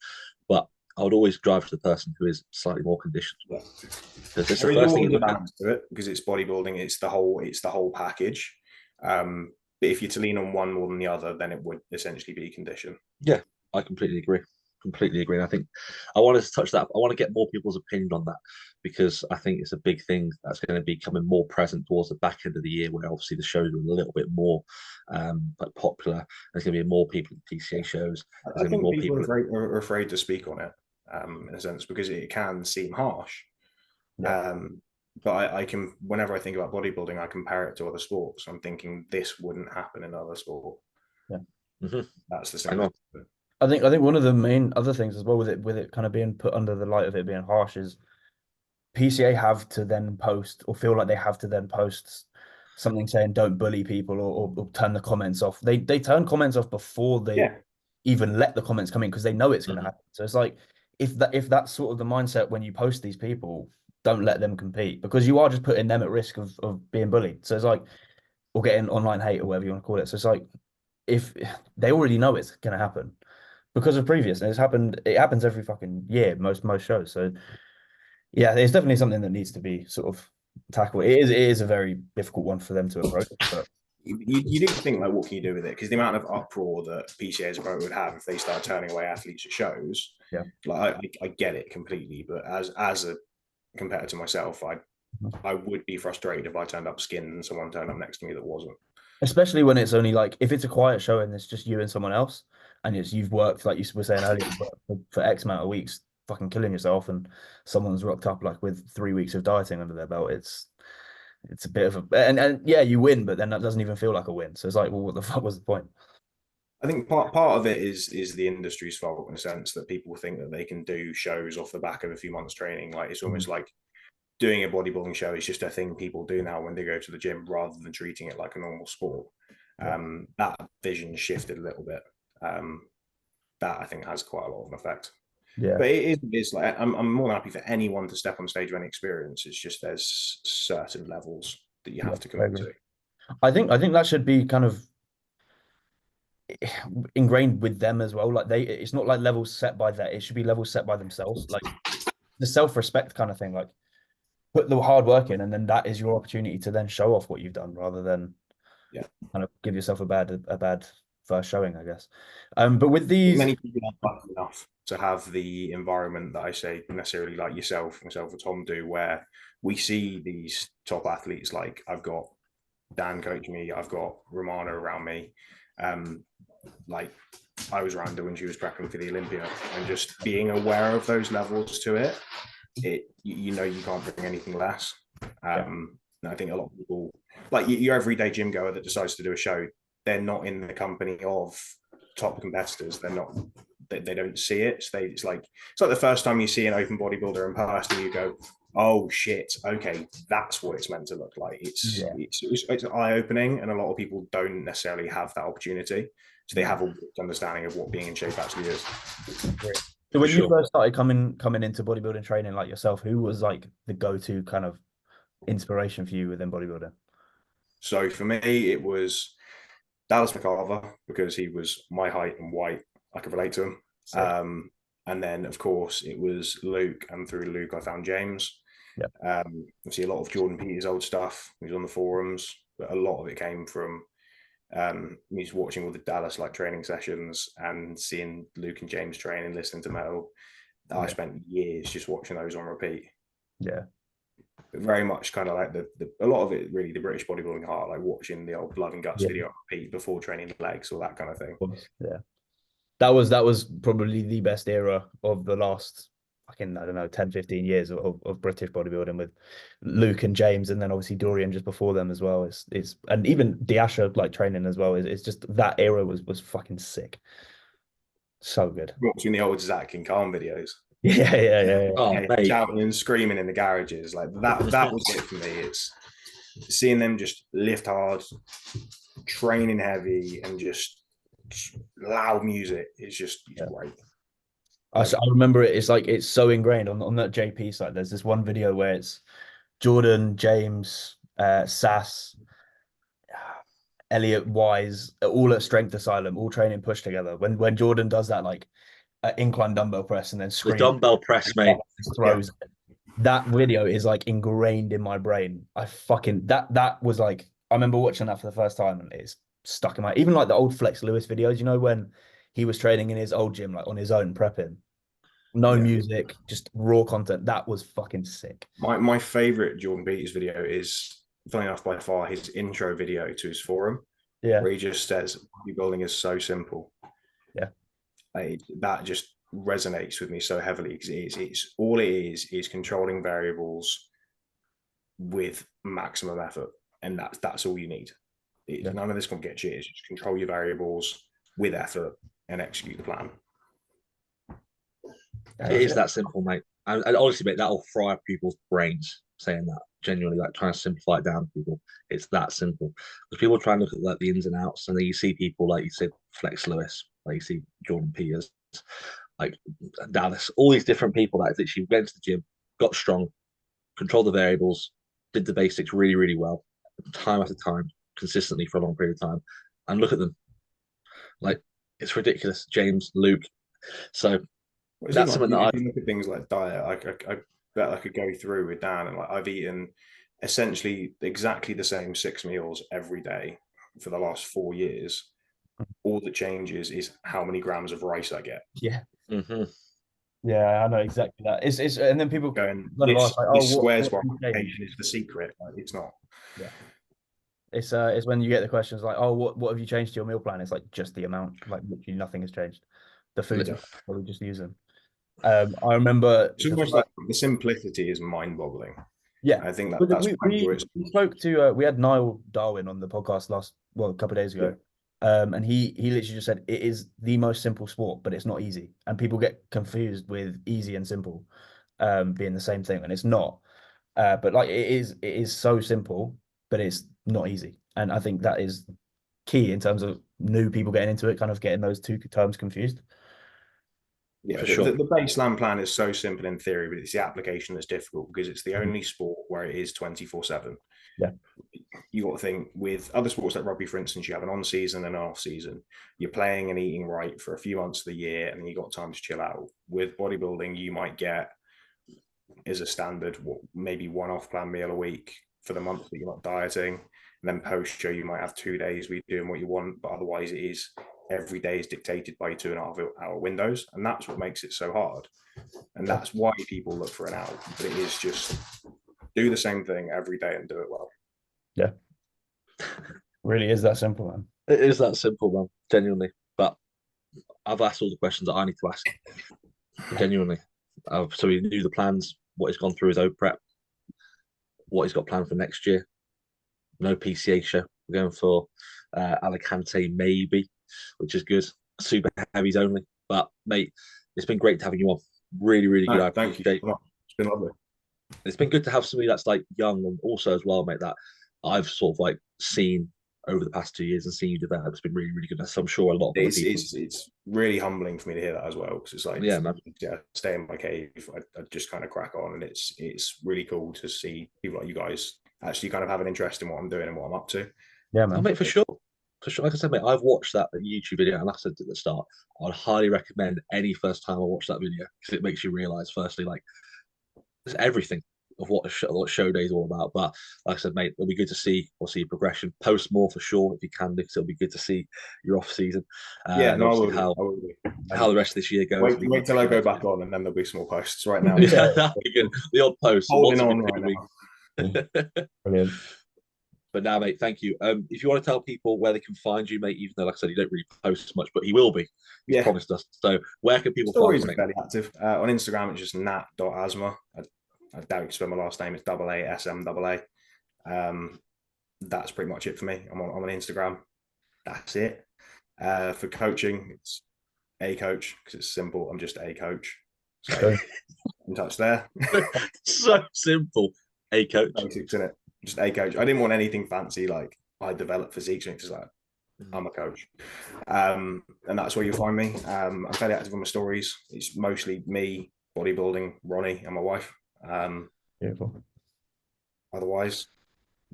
Speaker 1: but I would always drive to the person who is slightly more conditioned.
Speaker 3: Yeah.
Speaker 1: Because it's
Speaker 3: There
Speaker 1: the
Speaker 3: is
Speaker 1: first thing you
Speaker 3: always a
Speaker 1: look at.
Speaker 3: balance to it because it's bodybuilding. It's the whole package. But if you're to lean on one more than the other, then it would essentially be condition.
Speaker 1: Yeah, I completely agree. Completely agree. And I think I wanted to touch that. I want to get more people's opinion on that because I think it's a big thing that's going to be becoming more present towards the back end of the year, where obviously the shows are a little bit more like popular. There's going to be more people at PCA shows. There's
Speaker 3: I
Speaker 1: going to be
Speaker 3: think
Speaker 1: more
Speaker 3: people
Speaker 1: people.
Speaker 3: are afraid to speak on it in a sense because it can seem harsh.
Speaker 2: Yeah.
Speaker 3: But I can, whenever I think about bodybuilding, I compare it to other sports. I'm thinking this wouldn't happen in other sport.
Speaker 2: Yeah.
Speaker 1: Mm-hmm.
Speaker 3: That's the
Speaker 1: I know.
Speaker 3: same.
Speaker 2: I think one of the main other things as well with it kind of being put under the light of it being harsh is PCA have to then post or feel like they have to then post something saying don't bully people or turn the comments off. They turn comments off before they
Speaker 3: Yeah.
Speaker 2: even let the comments come in because they know it's going to
Speaker 1: Mhm.
Speaker 2: happen. So it's like if that's sort of the mindset when you post these people, don't let them compete because you are just putting them at risk of being bullied. So it's like or getting online hate or whatever you want to call it. So it's like if they already know it's going to happen because of previous and it happens every fucking year most shows. So yeah, it's definitely something that needs to be sort of tackled. It is a very difficult one for them to approach, but
Speaker 3: You do think like what can you do with it because the amount of uproar that PCA as a pro would have if they start turning away athletes at shows.
Speaker 2: Yeah.
Speaker 3: Like I get it completely, but as a competitor myself, I would be frustrated if I turned up skinned and someone turned up next to me that wasn't.
Speaker 2: especially when it's only like if it's a quiet show and it's just you and someone else, and you've worked like you were saying earlier for X amount of weeks, fucking killing yourself, and someone's rocked up like with 3 weeks of dieting under their belt. It's a bit of a and yeah, you win, but then that doesn't even feel like a win. So it's like, well, what the fuck was the point?
Speaker 3: I think part of it is the industry's fault in a sense that people think that they can do shows off the back of a few months training. Like it's almost like doing a bodybuilding show is just a thing people do now when they go to the gym rather than treating it like a normal sport. That vision shifted a little bit. That I think has quite a lot of an effect.
Speaker 2: Yeah.
Speaker 3: But it's like I'm more than happy for anyone to step on stage with any experience. It's just there's certain levels that you
Speaker 2: Yeah,
Speaker 3: have to
Speaker 2: I
Speaker 3: commit
Speaker 2: agree.
Speaker 3: to.
Speaker 2: I think that should be kind of ingrained with them as well. Like it's not like levels set by that. It should be levels set by themselves. Like the self-respect kind of thing. Like put the hard work in, and then that is your opportunity to then show off what you've done, rather than
Speaker 3: Yeah.
Speaker 2: kind of give yourself a bad first showing, I guess. But with these,
Speaker 3: Many people aren't lucky enough to have the environment that I say necessarily like myself or Tom do, where we see these top athletes. Like I've got Dan coaching me, I've got Romana around me. Like I was around her when she was prepping for the Olympia, and just being aware of those levels to it, you know you can't bring anything less. I think a lot of people, like your everyday gym goer that decides to do a show, they're not in the company of top competitors. They're not. They don't see it. So it's like the first time you see an open bodybuilder in person, you go, "Oh shit! Okay, that's what it's meant to look like." It's eye opening, and a lot of people don't necessarily have that opportunity, so they have a understanding of what being in shape actually is.
Speaker 2: So when you first started coming into bodybuilding training, like yourself, who was like the go-to kind of inspiration for you within bodybuilding?
Speaker 3: So for me, it was Dallas McCarver, because he was my height and white. I could relate to him. And then, of course, it was Luke. And through Luke, I found James.
Speaker 2: Yeah.
Speaker 3: Obviously, a lot of Jordan Peters' old stuff. He was on the forums, but a lot of it came from me just watching all the Dallas like training sessions and seeing Luke and James train and listening to metal. I spent years just watching those on repeat.
Speaker 2: Yeah.
Speaker 3: Very much kind of like a lot of it really the British bodybuilding heart, like watching the old Blood and Guts video on repeat before training legs or that kind of thing.
Speaker 2: Yeah. That was probably the best era of the last, I don't know, 10, 15 years of British bodybuilding, with Luke and James, and then obviously Dorian just before them as well. It's and even Diasha like training as well. It's just that era was fucking sick. So good.
Speaker 3: Watching the old Zach and Khan videos.
Speaker 2: Yeah.
Speaker 1: Oh, mate.
Speaker 3: Shouting and screaming in the garages. Like that was it for me. It's seeing them just lift hard, training heavy, and just loud music. It's just great.
Speaker 2: I remember it. It's like it's so ingrained on that JP site. There's this one video where it's Jordan, James, Sass, Elliot Wise, all at Strength Asylum, all training push together. When Jordan does that like incline dumbbell press and then
Speaker 1: The
Speaker 2: screams,
Speaker 1: dumbbell press, mate.
Speaker 2: throws. That video is like ingrained in my brain. That was like, I remember watching that for the first time, and it's stuck in my, even like the old Flex Lewis videos, when he was training in his old gym, like on his own prepping. No music, just raw content. That was fucking sick.
Speaker 3: My favorite Jordan Peters video is, funny enough, by far his intro video to his forum.
Speaker 2: Yeah.
Speaker 3: Where he just says, bodybuilding is so simple.
Speaker 2: Yeah.
Speaker 3: That just resonates with me so heavily, because it's all it is controlling variables with maximum effort. And that's all you need. None of this can get cheated. Just control your variables with effort and execute the plan.
Speaker 1: It is that simple, mate. And honestly, mate, that'll fry up people's brains saying that. Genuinely, like trying to simplify it down to people. It's that simple. Because people try and look at like the ins and outs, and then you see people like you said, Flex Lewis, like you see Jordan Peters, like Dallas, all these different people that literally went to the gym, got strong, controlled the variables, did the basics really, really well, time after time, consistently for a long period of time. And look at them. Like, it's ridiculous. James, Luke. So that's something that
Speaker 3: if you look at things like diet, I bet I could go through with Dan, and like I've eaten essentially exactly the same 6 meals every day for the last 4 years. All that changes is how many grams of rice I get.
Speaker 2: Yeah. Yeah, I know exactly that. It's and then people
Speaker 3: going,
Speaker 2: ask, like,
Speaker 3: this swears by occupation is the secret. Like, it's not.
Speaker 2: Yeah. It's when you get the questions like, oh, what have you changed to your meal plan? It's like just the amount, like literally nothing has changed. The foods are probably just using. I remember
Speaker 3: it's almost like the simplicity is mind-boggling.
Speaker 2: Yeah,
Speaker 3: I think that's
Speaker 2: we spoke to we had Niall Darwin on the podcast a couple of days ago. And he literally just said it is the most simple sport, but it's not easy. And people get confused with easy and simple being the same thing, and it's not. But like it is so simple, but it's not easy. And I think that is key in terms of new people getting into it, kind of getting those two terms confused.
Speaker 3: Yeah,
Speaker 1: for sure.
Speaker 3: the baseline plan is so simple in theory, but it's the application that's difficult because it's the only sport where it is 24/7.
Speaker 2: Yeah.
Speaker 3: You got to think with other sports like rugby, for instance, you have an on season and an off season. You're playing and eating right for a few months of the year, and then you got time to chill out. With bodybuilding, you might get as a standard maybe one off plan meal a week for the month that you're not dieting, and then post show you might have 2 days where you're doing what you want, but otherwise it is every day is dictated by 2.5 hour windows, and that's what makes it so hard, and that's why people look for an out. But it is just do the same thing every day and do it well.
Speaker 2: Yeah, really is that simple, man.
Speaker 1: It is that simple, man. Genuinely. But I've asked all the questions that I need to ask. Genuinely. So he knew the plans, what he's gone through his own prep, what he's got planned for next year. No PCA show. We're going for Alicante maybe, which is good. Super heavies only. But mate, it's been great having you on. Really, really good.
Speaker 3: No, thank you. It's been lovely.
Speaker 1: It's been good to have somebody that's like young and also as well, mate, that I've sort of like seen over the past 2 years and seen you develop. It's been really, really good. So I'm sure a lot of people.
Speaker 3: It's really humbling for me to hear that as well, because it's like,
Speaker 1: yeah, man.
Speaker 3: Yeah, stay in my cave. I just kind of crack on, and it's really cool to see people like you guys actually kind of have an interest in what I'm doing and what I'm up to.
Speaker 2: Yeah, man.
Speaker 1: Oh, mate, for sure. For sure. Like I said, mate, I've watched that YouTube video, and like I said at the start, I'd highly recommend any first time I watch that video because it makes you realize, firstly, like there's everything of what show day is all about. But like I said, mate, it'll be good to see your progression. Post more for sure if you can, because it'll be good to see your off season.
Speaker 3: Yeah, no, I will
Speaker 1: how the rest of this year goes.
Speaker 3: Wait till I go back on, and then there'll be some more posts. Right now,
Speaker 1: yeah, that'd be good. The odd post.
Speaker 3: Holding on right now.
Speaker 2: Brilliant.
Speaker 1: But now, mate, thank you. If you want to tell people where they can find you, mate, even though, like I said, you don't really post much, but he will be. He's promised us. So where can people
Speaker 3: Stories
Speaker 1: find you?
Speaker 3: Fairly active. On Instagram, it's just nat.aasmaa. I doubt you spell my last name. It's AASMAA. That's pretty much it for me. I'm on Instagram. That's it. For coaching, it's a coach because it's simple. I'm just a coach. So in touch there.
Speaker 1: So simple. A coach.
Speaker 3: Basics in it. Just a coach. I didn't want anything fancy like I develop physiques. It's like I'm a coach. And that's where you'll find me. I'm fairly active on my stories. It's mostly me, bodybuilding, Ronnie, and my wife.
Speaker 2: Beautiful.
Speaker 3: Otherwise,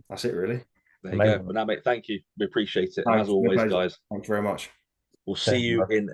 Speaker 3: that's it really.
Speaker 1: There you go. Well, now, mate, thank you. We appreciate it. And as always, guys,
Speaker 3: thanks very much.
Speaker 1: We'll see you in